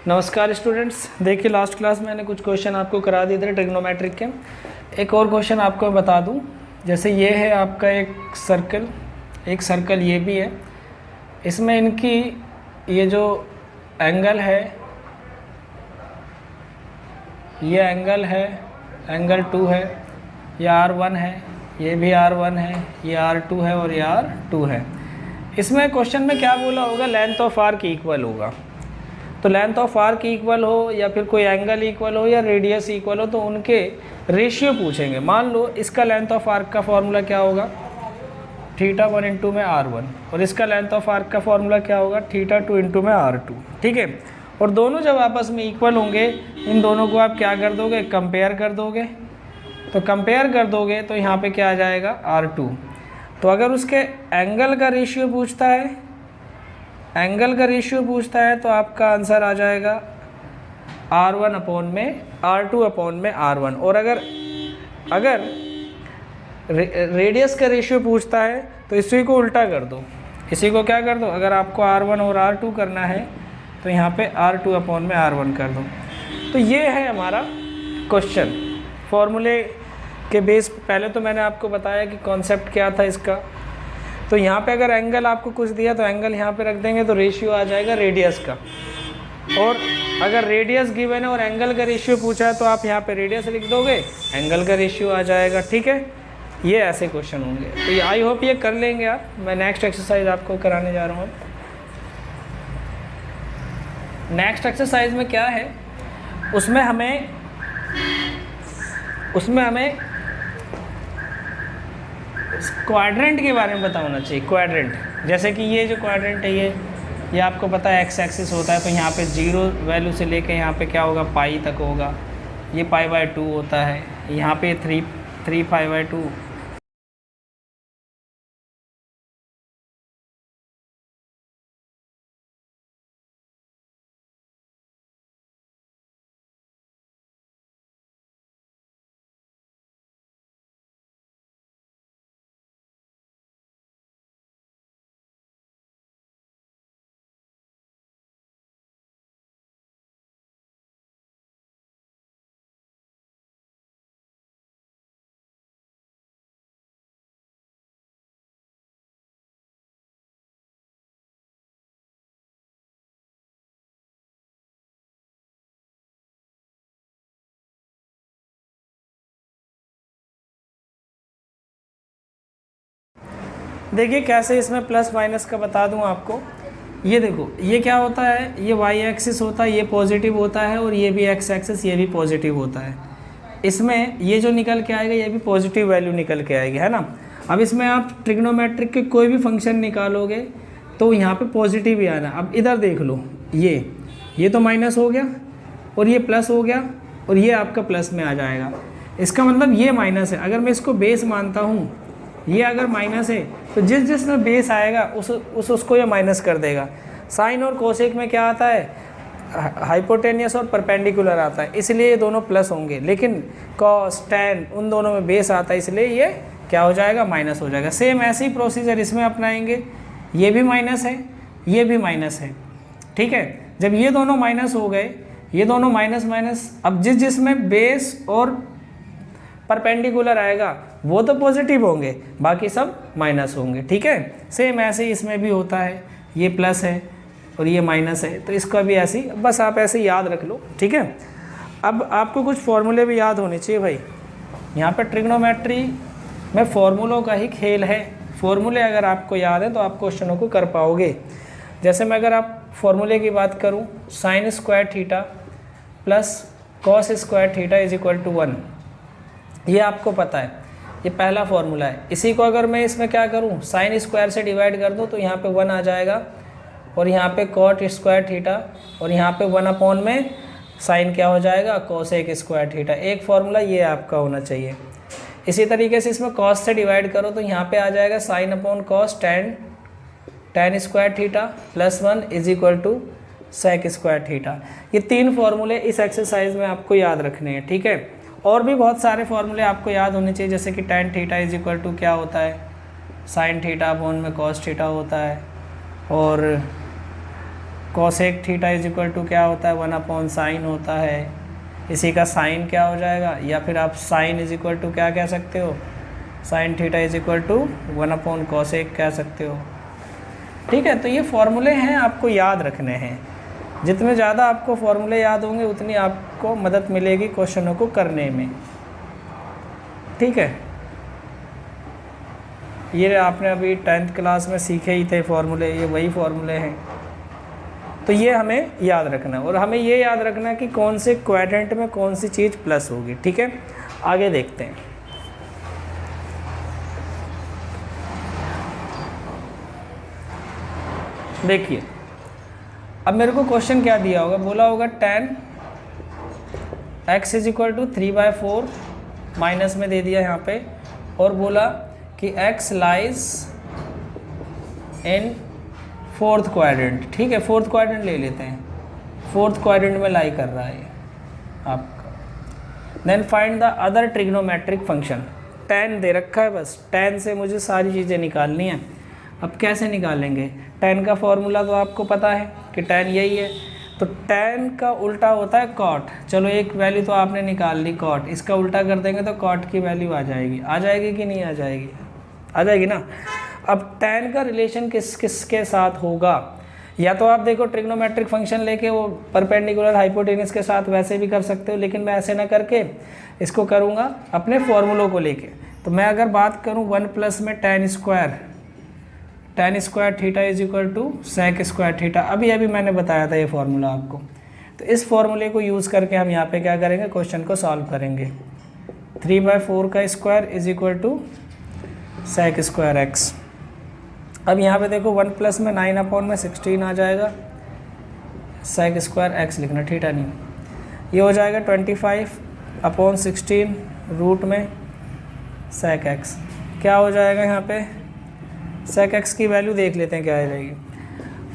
नमस्कार स्टूडेंट्स, देखिए last class में मैंने कुछ क्वेश्चन आपको करा दिए थे ट्रिग्नोमेट्रिक के। एक और क्वेश्चन आपको मैं बता दूं। जैसे ये है आपका एक सर्कल ये भी है। इसमें इनकी ये जो एंगल है, ये एंगल है, एंगल 2 है, ये R1 है, ये भी R1 है, ये R2 है और ये R2 है। इसमें क्वेश्चन में क्या बोला होगा, लेंथ ऑफ आर्क इक्वल होगा। तो लेंथ ऑफ आर्क इक्वल हो या फिर कोई एंगल इक्वल हो या रेडियस इक्वल हो तो उनके रेशियो पूछेंगे। मान लो इसका लेंथ ऑफ आर्क का फॉर्मूला क्या होगा, θ1 इंटू में R1, और इसका लेंथ ऑफ आर्क का फॉर्मूला क्या होगा, θ2 इंटू में R2। ठीक है, और दोनों जब आपस में इक्वल होंगे, इन दोनों को आप क्या कर दोगे, कंपेयर कर दोगे। तो कंपेयर कर दोगे तो यहाँ पे क्या आ जाएगा, R2। तो अगर उसके एंगल का रेशियो पूछता है, तो आपका आंसर आ जाएगा R1 अपॉन में R2 अपॉन में R1। और अगर रेडियस का रेशियो पूछता है तो इसी को उल्टा कर दो, इसी को क्या कर दो, अगर आपको R1 और R2 करना है तो यहाँ पे R2 अपॉन में R1 कर दो। तो ये है हमारा क्वेश्चन। फॉर्मूले के बेस पहले तो मैंने आपको बताया कि कॉन्सेप्ट क्या था इसका। तो यहाँ पे अगर एंगल आपको कुछ दिया तो एंगल यहाँ पे रख देंगे तो रेशियो आ जाएगा रेडियस का। और अगर रेडियस गिवन है और एंगल का रेशियो पूछा है तो आप यहाँ पे रेडियस लिख दोगे, एंगल का रेशियो आ जाएगा। ठीक है, ये ऐसे क्वेश्चन होंगे। तो ये आई होप ये कर लेंगे आप। मैं नेक्स्ट एक्सरसाइज आपको कराने जा रहा हूँ। नेक्स्ट एक्सरसाइज में क्या है, उसमें हमें क्वाड्रेंट के बारे में पता होना चाहिए। क्वाड्रेंट, जैसे कि ये जो क्वाड्रेंट है ये आपको पता है एक्स एक्सिस होता है। तो यहाँ पे 0 वैल्यू से लेके यहाँ पे क्या होगा, पाई तक होगा। ये π/2 होता है, यहाँ पे 3 π/2। देखिए कैसे इसमें प्लस माइनस का बता दूं आपको। ये देखो, ये क्या होता है, ये वाई एक्सिस होता है, ये पॉजिटिव होता है, और ये भी एक्स एक्सिस, ये भी पॉजिटिव होता है। इसमें ये जो निकल के आएगा ये भी पॉजिटिव वैल्यू निकल के आएगी, है ना। अब इसमें आप ट्रिग्नोमेट्रिक के कोई भी फंक्शन निकालोगे तो यहाँ पे पॉजिटिव ही आना। अब इधर देख लो, ये तो माइनस हो गया और ये प्लस हो गया और ये आपका प्लस में आ जाएगा। इसका मतलब ये माइनस है। अगर मैं इसको बेस मानता हूँ, ये अगर माइनस है तो जिसमें बेस आएगा उसको ये माइनस कर देगा। साइन और कोसेक में क्या आता है, हाइपोटेनियस और परपेंडिकुलर आता है, इसलिए ये दोनों प्लस होंगे। लेकिन कॉस टैन उन दोनों में बेस आता है, इसलिए ये क्या हो जाएगा, माइनस हो जाएगा। सेम ऐसे ही प्रोसीजर इसमें अपनाएंगे। ये भी माइनस है, ये भी माइनस है। ठीक है, जब ये दोनों माइनस हो गए, ये दोनों माइनस माइनस, अब जिसमें बेस और परपेंडिकुलर आएगा वो तो पॉजिटिव होंगे, बाकी सब माइनस होंगे। ठीक है, सेम ऐसे ही इसमें भी होता है। ये प्लस है और ये माइनस है, तो इसका भी ऐसे ही, बस आप ऐसे याद रख लो। ठीक है, अब आपको कुछ फॉर्मूले भी याद होने चाहिए भाई। यहाँ पे ट्रिग्नोमेट्री में फॉर्मूलों का ही खेल है। फॉर्मूले अगर आपको याद है तो आप क्वेश्चनों को कर पाओगे। जैसे मैं अगर आप फॉर्मूले की बात करूँ, sin square theta plus cos square theta is equal to 1, ये आपको पता है, ये पहला फॉर्मूला है। इसी को अगर मैं इसमें क्या करूं, साइन स्क्वायर से डिवाइड कर दूं तो यहाँ पे 1 आ जाएगा, और यहाँ पे कॉट स्क्वायर थीटा, और यहाँ पे 1 अपॉन में साइन क्या हो जाएगा, कोसेक स्क्वायर थीटा। एक फॉर्मूला ये आपका होना चाहिए। इसी तरीके से इसमें कॉस से डिवाइड करो तो यहाँ पे आ जाएगा sine upon cos tan square theta plus 1 is equal to sec square theta. ये 3 फॉर्मूले इस एक्सरसाइज में आपको याद रखने हैं। ठीक है, और भी बहुत सारे फॉर्मूले आपको याद होने चाहिए, जैसे कि tan theta is equal to क्या होता है, साइन थीटा अपॉन में कॉस थीटा होता है, और cosec theta is equal to क्या होता है 1/sin होता है, इसी का साइन क्या हो जाएगा, या फिर आप साइन इज इक्वल टू क्या कह सकते हो, sine theta is equal to 1/cosec कह सकते हो। ठीक है, तो ये फॉर्मूले हैं, आपको याद रखने हैं। जितने ज़्यादा आपको फॉर्मूले याद होंगे उतनी आपको मदद मिलेगी क्वेश्चनों को करने में। ठीक है, ये आपने अभी 10th क्लास में सीखे ही थे फॉर्मूले, ये वही फॉर्मूले हैं। तो ये हमें याद रखना है, और हमें ये याद रखना है कि कौन से क्वाड्रेंट में कौन सी चीज़ प्लस होगी। ठीक है, आगे देखते हैं। देखिए, अब मेरे को क्वेश्चन क्या दिया होगा, बोला होगा tan x is equal to 3/4 minus में दे दिया यहाँ पे, और बोला कि x lies in 4th quadrant. ठीक है, 4th क्वाड्रेंट ले लेते हैं, 4th क्वाड्रेंट में लाई कर रहा है आपका। Then find the other trigonometric function. tan दे रखा है, बस tan से मुझे सारी चीज़ें निकालनी हैं। अब कैसे निकालेंगे, tan का फॉर्मूला तो आपको पता है कि tan यही है, तो tan का उल्टा होता है cot। चलो एक वैल्यू तो आपने निकाल ली cot, इसका उल्टा कर देंगे तो cot की वैल्यू आ जाएगी। आ जाएगी कि नहीं आ जाएगी, आ जाएगी ना। अब tan का रिलेशन किसके साथ होगा, या तो आप देखो ट्रिग्नोमेट्रिक फंक्शन लेके वो परपेंडिकुलर हाइपोटेनस के साथ वैसे भी कर सकते हो, लेकिन मैं ऐसे ना करके इसको करूँगा अपने फॉर्मूलों को लेके। तो मैं अगर बात करूँ 1 प्लस में tan square theta is equal to sec square theta, अभी मैंने बताया था ये फार्मूला आपको। तो इस फार्मूले को यूज़ करके हम यहाँ पे क्या करेंगे, क्वेश्चन को सॉल्व करेंगे। 3/4 का square is equal to sec square x. अब यहाँ पे देखो 1 प्लस में 9/16 आ जाएगा, सेक स्क्वायर एक्स लिखना, थीटा नहीं। ये हो जाएगा 25/16 रूट में सेक एक्स। क्या हो जाएगा यहाँ पे, सेक एक्स की वैल्यू देख लेते हैं क्या आ जाएगी,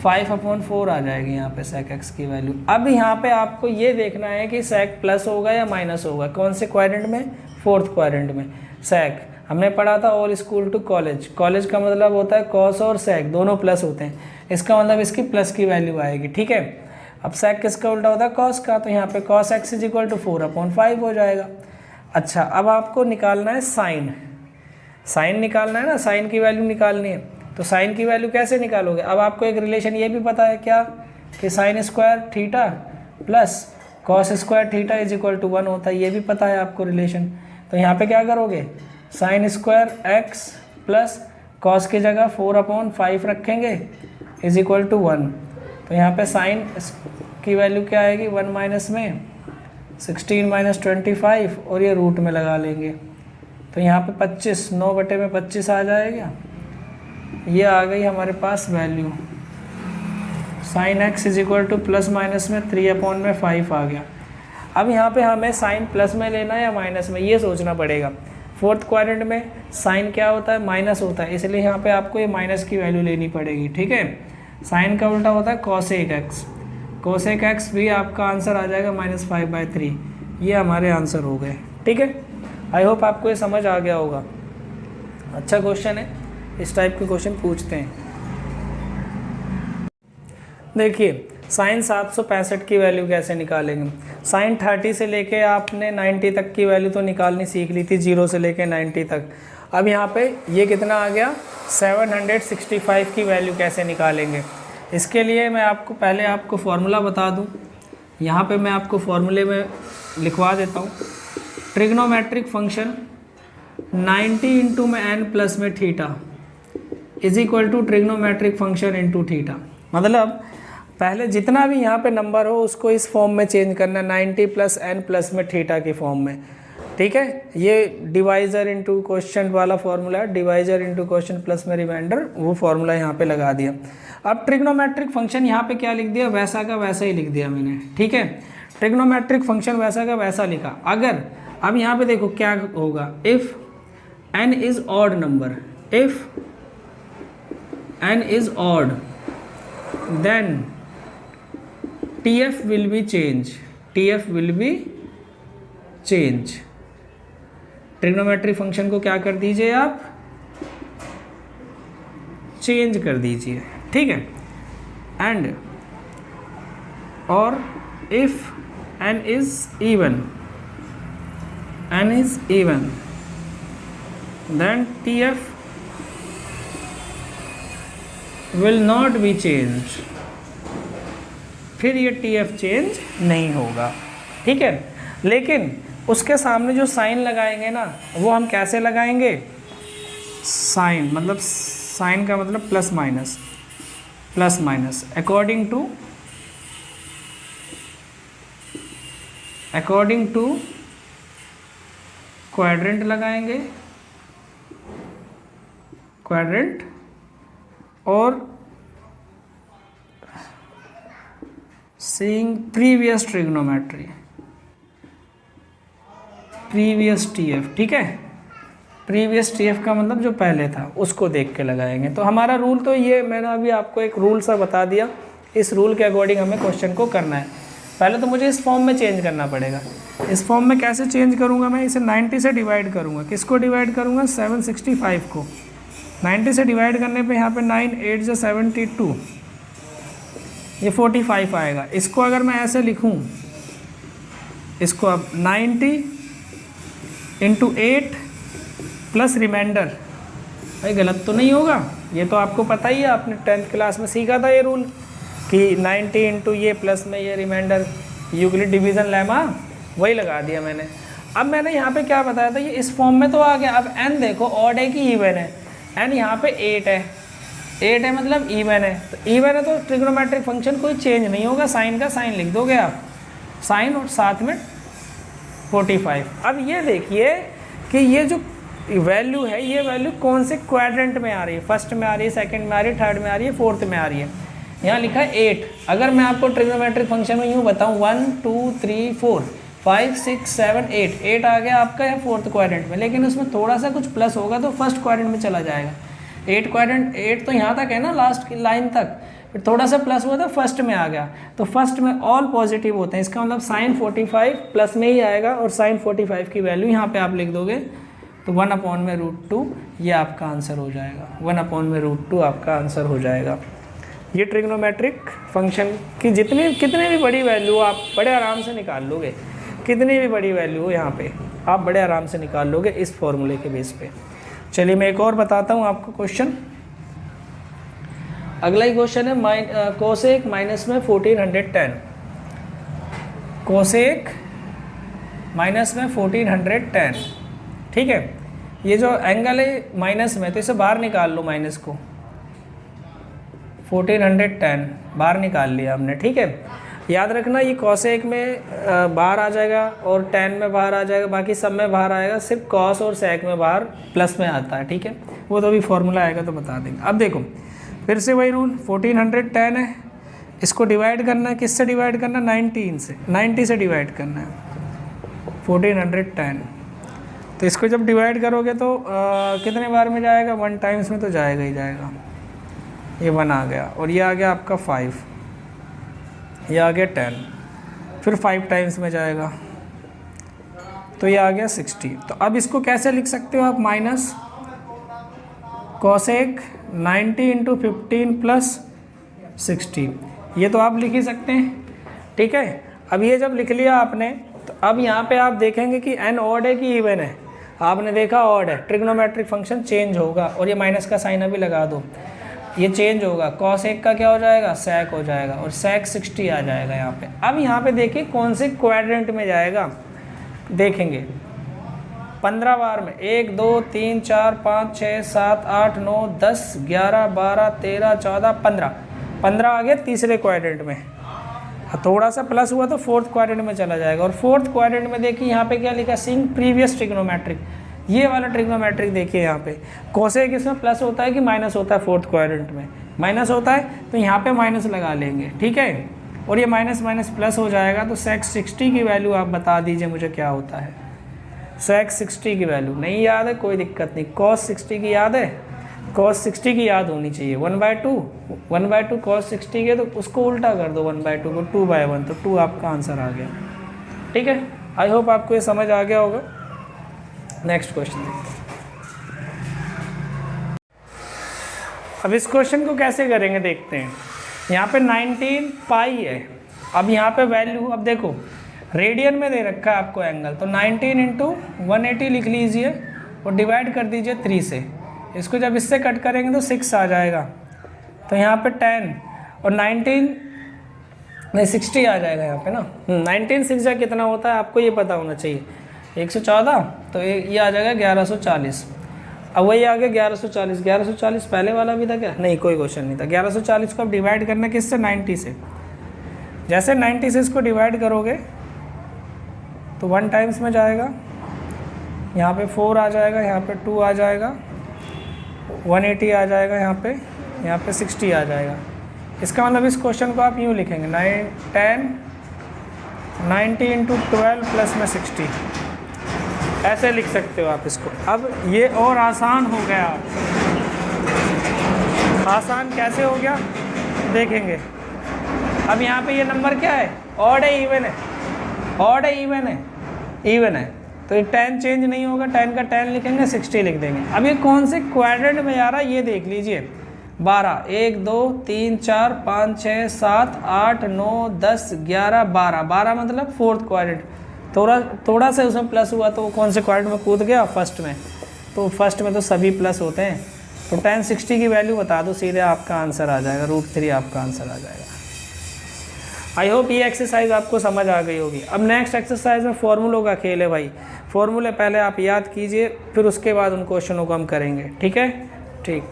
5/4 आ जाएगी यहाँ पे सेक एक्स की वैल्यू। अब यहाँ पे आपको ये देखना है कि सेक प्लस होगा या माइनस होगा, कौन से क्वाड्रेंट में, 4th क्वाड्रेंट में। सेक हमने पढ़ा था all school to college, college का मतलब होता है कॉस और सेक दोनों प्लस होते हैं, इसका मतलब इसकी प्लस की वैल्यू आएगी। ठीक है, अब सेक किसका उल्टा होता है, कॉस का, तो यहाँ पे cos x is equal to 4/5 हो जाएगा। अच्छा, अब आपको निकालना है साइन, साइन निकालना है ना, साइन की वैल्यू निकालनी है। तो साइन की वैल्यू कैसे निकालोगे, अब आपको एक रिलेशन ये भी पता है क्या, कि sine square theta plus cos square theta is equal to 1 होता है, ये भी पता है आपको रिलेशन। तो यहाँ पे क्या करोगे, sine square x plus cos की जगह 4/5 रखेंगे इज इक्वल टू 1। तो यहाँ पे साइन की वैल्यू क्या आएगी, 1 माइनस में 16 माइनस 25, और ये रूट में लगा लेंगे। तो यहाँ पे 25, 9/25 आ जाएगा। ये आ गई हमारे पास value, sine x is equal to plus minus में 3/5 आ गया। अब यहाँ पे हमें साइन प्लस में लेना है या माइनस में, ये सोचना पड़ेगा। 4th क्वाड्रेंट में साइन क्या होता है, माइनस होता है, इसलिए यहाँ पे आपको ये माइनस की वैल्यू लेनी पड़ेगी। ठीक है, साइन का उल्टा होता है कोसेक एक्स, कोसेक एक्स भी आपका आंसर आ जाएगा -5/3। ये हमारे आंसर हो गए। ठीक है, आई होप आपको ये समझ आ गया होगा। अच्छा क्वेश्चन है, इस टाइप के क्वेश्चन पूछते हैं। देखिए, साइन 765 की वैल्यू कैसे निकालेंगे। साइन 30 से लेके आपने 90 तक की वैल्यू तो निकालनी सीख ली थी, 0 से लेके 90 तक। अब यहाँ पे ये कितना आ गया, 765 की वैल्यू कैसे निकालेंगे। इसके लिए मैं आपको पहले आपको फार्मूला बता दूँ, यहाँ पे मैं आपको फार्मूले में लिखवा देता हूँ। ट्रिग्नोमेट्रिक फंक्शन 90 इंटू में n प्लस में theta is equal to trigonometric function into theta. मतलब पहले जितना भी यहाँ पे नंबर हो उसको इस फॉर्म में चेंज करना, 90 प्लस n प्लस में थीटा की फॉर्म में। ठीक है, ये डिवाइजर इंटू क्वेश्चन वाला फॉर्मूला है, डिवाइजर इंटू क्वेश्चन प्लस में रिमाइंडर, वो फॉर्मूला यहाँ पे लगा दिया। अब ट्रिग्नोमेट्रिक फंक्शन यहाँ पे क्या लिख दिया, वैसा का वैसा ही लिख दिया मैंने। ठीक है, ट्रिग्नोमेट्रिक फंक्शन वैसा का वैसा लिखा। अगर अब यहाँ पे देखो क्या होगा, if n is odd number, if n is odd then TF will be change, TF will be change। Trigonometric function को क्या कर दीजिए आप, चेंज कर दीजिए। ठीक है, एंड और if n is even then TF will not be changed, फिर ये TF चेंज नहीं होगा, ठीक है। लेकिन उसके सामने जो साइन लगाएंगे ना, वो हम कैसे लगाएंगे, साइन मतलब साइन का मतलब plus minus according to quadrant लगाएंगे, क्वाड्रेंट, और seeing previous trigonometry, previous TF, ठीक है। प्रीवियस TF का मतलब जो पहले था उसको देख के लगाएंगे। तो हमारा रूल तो ये, मैंने अभी आपको एक रूल सा बता दिया, इस रूल के अकॉर्डिंग हमें क्वेश्चन को करना है। पहले तो मुझे इस फॉर्म में चेंज करना पड़ेगा। इस फॉर्म में कैसे चेंज करूँगा, मैं इसे 90 से डिवाइड करूँगा। किसको डिवाइड करूँगा, 765 को। 90 से डिवाइड करने पे यहाँ पे 9 8 जो 72, ये 45 आएगा। इसको अगर मैं ऐसे लिखूँ, इसको अब 90 × 8 प्लस रिमाइंडर, भाई गलत तो नहीं होगा, ये तो आपको पता ही है, आपने 10th क्लास में सीखा था ये रूल कि 90 × ये प्लस में ये रिमाइंडर, यूक्लिड डिवीज़न लेमा, वही लगा दिया मैंने। अब मैंने यहाँ पे क्या बताया था, ये इस फॉर्म में तो आ गया। अब n देखो ऑड है कि इवन है, n यहाँ पे 8 है मतलब इवन है। तो इवन है तो ट्रिग्नोमेट्रिक फंक्शन कोई चेंज नहीं होगा, साइन का साइन लिख दोगे आप, साइन और साथ में 45। अब ये देखिए कि ये जो वैल्यू है, ये वैल्यू कौन से क्वाड्रेंट में आ रही है, फर्स्ट में आ रही है, सेकंड में आ रही है, थर्ड में आ रही है, फोर्थ में आ रही है। यहाँ लिखा है 8। अगर मैं आपको ट्रिग्नोमेट्रिक फंक्शन में यूँ बताऊँ 1 2 3 4 5 6 7 8 आ गया आपका है फोर्थ क्वाड्रेंट में, लेकिन उसमें थोड़ा सा कुछ प्लस होगा तो फर्स्ट क्वाड्रेंट में चला जाएगा। 8 तो यहाँ तक है ना, लास्ट की लाइन तक, फिर थोड़ा सा प्लस हुआ तो फर्स्ट में आ गया। तो फर्स्ट में ऑल पॉजिटिव होते हैं, इसका मतलब साइन 45 प्लस में ही आएगा, और साइन 45 की वैल्यू यहाँ पे आप लिख दोगे तो 1/√2 ये आपका आंसर हो जाएगा। 1/√2 आपका आंसर हो जाएगा। ये ट्रिग्नोमेट्रिक फंक्शन की कितनी भी बड़ी वैल्यू आप बड़े आराम से निकाल लोगे, कितनी भी बड़ी वैल्यू हो यहाँ पे आप बड़े आराम से निकाल लोगे इस फॉर्मूले के बेस पे। चलिए मैं एक और बताता हूँ आपको क्वेश्चन। अगला ही क्वेश्चन है कोसेक माइनस में 1410, कोसेक माइनस में 1410, ठीक है। ये जो एंगल है माइनस में, तो इसे बाहर निकाल लो, माइनस को 1410 बाहर निकाल लिया हमने, ठीक है। याद रखना ये कोसेक में बाहर आ जाएगा और टेन में बाहर आ जाएगा, बाकी सब में बाहर आएगा, सिर्फ कॉस और सेक में बाहर प्लस में आता है, ठीक है। वो तो अभी फॉर्मूला आएगा तो बता देंगे। अब देखो फिर से वही रूल, 1410 है, इसको डिवाइड करना है, किससे डिवाइड करना है, 90 से डिवाइड करना है 1410। तो इसको जब डिवाइड करोगे तो कितने बार में जाएगा, 1 टाइम्स में तो जाएगा ही जाएगा। ये 1 आ गया और ये आ गया आपका 5, ये आ गया 10, फिर 5 टाइम्स में जाएगा तो ये आ गया 60। तो अब इसको कैसे लिख सकते हो आप, माइनस कोसेक 90 × 15 प्लस 60, ये तो आप लिख ही सकते हैं, ठीक है। अब ये जब लिख लिया आपने, तो अब यहाँ पे आप देखेंगे कि n ऑड है कि इवन है। आपने देखा ऑड है, ट्रिग्नोमेट्रिक फंक्शन चेंज होगा, और ये माइनस का साइन अभी लगा दो, ये चेंज होगा, cos 1 का क्या हो जाएगा, sec हो जाएगा, और sec 60 आ जाएगा यहाँ पे। अब यहाँ पे देखिए कौन से क्वाड्रेंट में जाएगा, देखेंगे 15 बार में, 1 2 3 4 5 6 7 8 9 10 11 12 13 14 15 आ गया तीसरे क्वाड्रेंट में। थोड़ा सा प्लस हुआ तो फोर्थ क्वाड्रेंट में चला जाएगा, और फोर्थ क्वाड्रेंट में देखिए यहाँ पे क्या लिखा, सीइंग प्रीवियस ट्रिग्नोमेट्रिक, ये वाला ट्रिग्नोमेट्रिक देखिए यहाँ पे। कोसेक इसमें प्लस होता है कि माइनस होता है, फोर्थ क्वाड्रेंट में माइनस होता है, तो यहाँ पे माइनस लगा लेंगे, ठीक है। और ये माइनस माइनस प्लस हो जाएगा, तो sec 60 की वैल्यू आप बता दीजिए मुझे क्या होता है। sec 60 की वैल्यू नहीं याद है, कोई दिक्कत नहीं। cos 60 की याद है, cos 60 की याद होनी चाहिए। 1/2 cos 60 के, तो उसको उल्टा कर दो 1/2 को 2/1, तो 2 आपका आंसर आ गया, ठीक है। आई होप आपको ये समझ आ गया होगा। नेक्स्ट क्वेश्चन देखते हैं। अब इस क्वेश्चन को कैसे करेंगे देखते हैं। यहाँ पे 19 पाई है, अब यहाँ पे वैल्यू, अब देखो रेडियन में दे रखा है आपको एंगल, तो 19 इंटू 180 लिख लीजिए और डिवाइड कर दीजिए 3 से। इसको जब इससे कट करेंगे तो 6 आ जाएगा, तो यहाँ पे 10 और 19 नहीं 60 आ जाएगा यहाँ पे ना। 19 6 जा कितना होता है आपको ये पता होना चाहिए, 114, तो ये आ जाएगा 1140। अब वही आ गया 1140, 1140 पहले वाला भी था क्या? नहीं, कोई क्वेश्चन नहीं था। 1140 को अब डिवाइड करना किससे? 90 से। जैसे 90 से इसको डिवाइड करोगे तो 1 टाइम्स में जाएगा, यहाँ पे 4 आ जाएगा, यहाँ पे 2 आ जाएगा, 180 आ जाएगा, यहाँ पे 60 आ जाएगा। इसका मतलब इस क्वेश्चन को आप यूँ लिखेंगे 90 इंटू 12 प्लस में 60, ऐसे लिख सकते हो आप इसको। अब ये और आसान हो गया। आसान कैसे हो गया देखेंगे। अब यहाँ पे ये नंबर क्या है? ऑड है इवन है? ऑड है इवन है? इवन है, तो ये 10 चेंज नहीं होगा, 10 का 10 लिखेंगे, 60 लिख देंगे। अब ये कौन से क्वाड्रेंट में जा रहा है ये देख लीजिए। 12, 1 2 3 4 5 6 7 8 9 10 11 12, 12 मतलब 4th क्वाड्रेंट। थोड़ा सा उसमें प्लस हुआ तो वो कौन से क्वाड्रेंट में कूद गया? फर्स्ट में। तो फर्स्ट में तो सभी प्लस होते हैं, तो 10 60 की वैल्यू बता दो, सीधे आपका आंसर आ जाएगा, √3 आपका आंसर आ जाएगा। आई होप ये एक्सरसाइज आपको समझ आ गई होगी। अब नेक्स्ट एक्सरसाइज में फॉर्मूलों का खेल है भाई। फॉर्मूले पहले आप याद कीजिए, फिर उसके बाद उन क्वेश्चनों को हम करेंगे, ठीक है? ठीक।